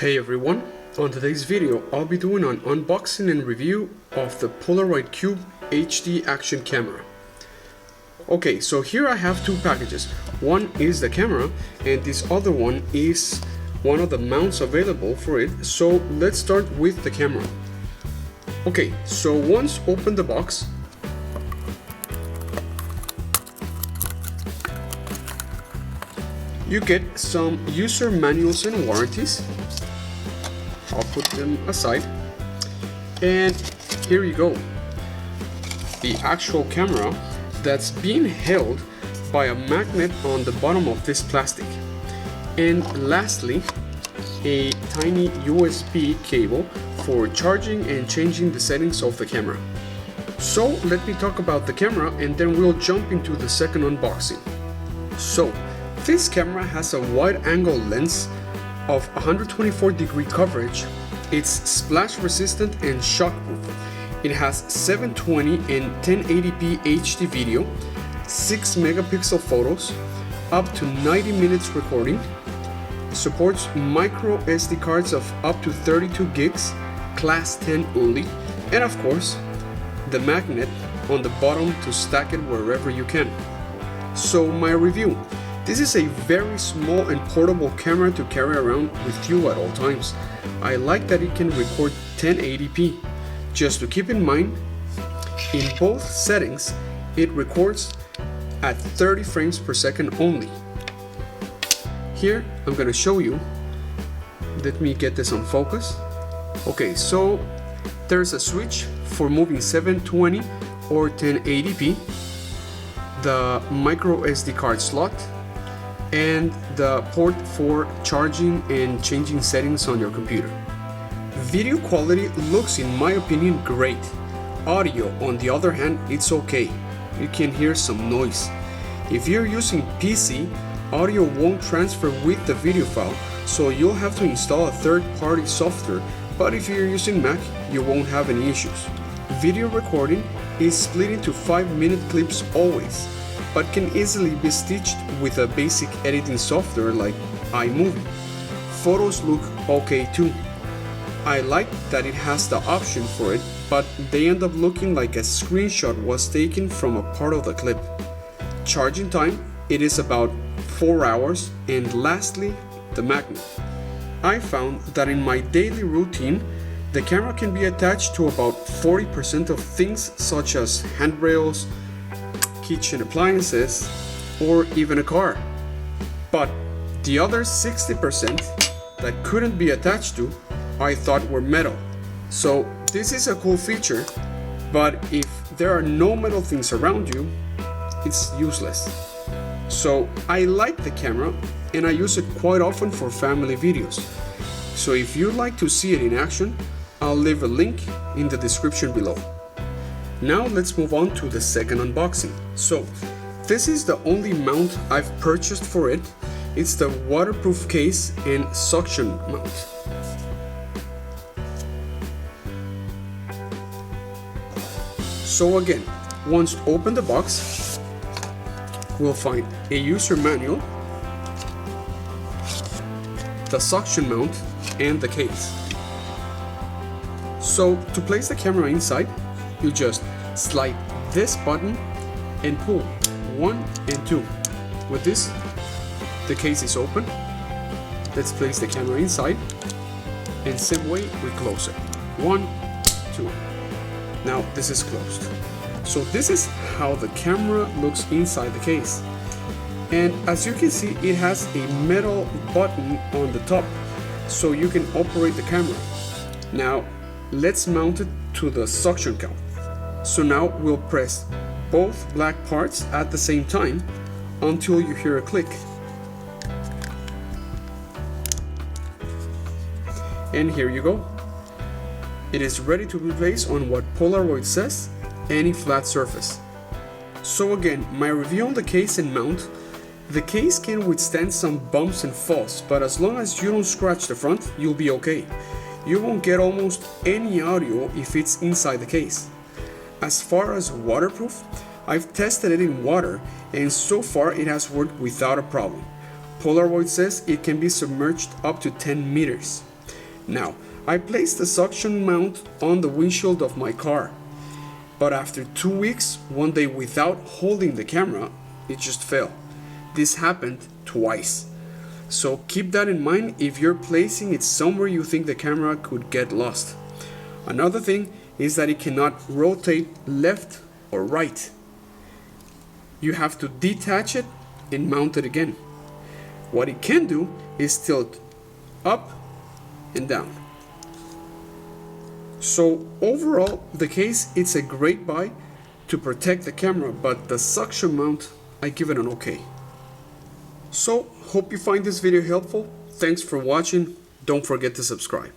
Hey everyone, on today's video I'll be doing an unboxing and review of the Polaroid Cube HD action camera. Okay, so here I have two packages. One is the camera and this other one is one of the mounts available for it. So let's start with the camera. Okay, so once open the box, you get some user manuals and warranties. I'll put them aside. And here you go. The actual camera that's being held by a magnet on the bottom of this plastic. And lastly, a tiny USB cable for charging and changing the settings of the camera. So let me talk about the camera and then we'll jump into the second unboxing. So this camera has a wide angle lens of 124-degree coverage. It's splash resistant and shockproof. It has 720 and 1080p HD video, 6 megapixel photos, up to 90 minutes recording, supports micro SD cards of up to 32 gigs, class 10 only, and of course, the magnet on the bottom to stack it wherever you can. So my review. This is a very small and portable camera to carry around with you at all times. I like that it can record 1080p. Just to keep in mind, in both settings, it records at 30 frames per second only. Here, I'm gonna show you. Let me get this on focus. Okay, so there's a switch for moving 720 or 1080p, the micro SD card slot, and the port for charging and changing settings on your computer. Video quality looks, in my opinion, great. Audio, on the other hand, it's okay. You can hear some noise. If you're using PC, audio won't transfer with the video file, so you'll have to install a third-party software, but if you're using Mac, you won't have any issues. Video recording is split into 5-minute clips always, but can easily be stitched with a basic editing software like iMovie. Photos look okay too. I like that it has the option for it, but they end up looking like a screenshot was taken from a part of the clip. Charging time, it is about 4 hours, and lastly, the magnet. I found that in my daily routine, the camera can be attached to about 40% of things such as handrails, kitchen appliances, or even a car. But the other 60% that couldn't be attached to, I thought were metal. So this is a cool feature, but if there are no metal things around you, it's useless. So I like the camera and I use it quite often for family videos. So if you'd like to see it in action, I'll leave a link in the description below. Now let's move on to the second unboxing. So this is the only mount I've purchased for it. It's the waterproof case and suction mount. So again, once open the box, we'll find a user manual, the suction mount, and the case. So to place the camera inside, you just slide this button and pull 1 and 2. With this, the case is open. Let's place the camera inside, and same way we close it. 1, 2. Now this is closed. So this is how the camera looks inside the case. And as you can see, it has a metal button on the top, so you can operate the camera. Now let's mount it to the suction cup. So now we'll press both black parts at the same time until you hear a click. And here you go. It is ready to be placed on what Polaroid says, any flat surface. So again, my review on the case and mount. The case can withstand some bumps and falls, but as long as you don't scratch the front, you'll be okay. You won't get almost any audio if it's inside the case. As far as waterproof, I've tested it in water and so far it has worked without a problem. Polaroid says it can be submerged up to 10 meters. Now, I placed the suction mount on the windshield of my car, but after 2 weeks, one day without holding the camera, it just fell. This happened twice. So keep that in mind if you're placing it somewhere you think the camera could get lost. Another thing is that it cannot rotate left or right. You have to detach it and mount it again. What it can do is tilt up and down. So overall, the case, it's a great buy to protect the camera, but the suction mount, I give it an okay. So, hope you find this video helpful. Thanks for watching. Don't forget to subscribe.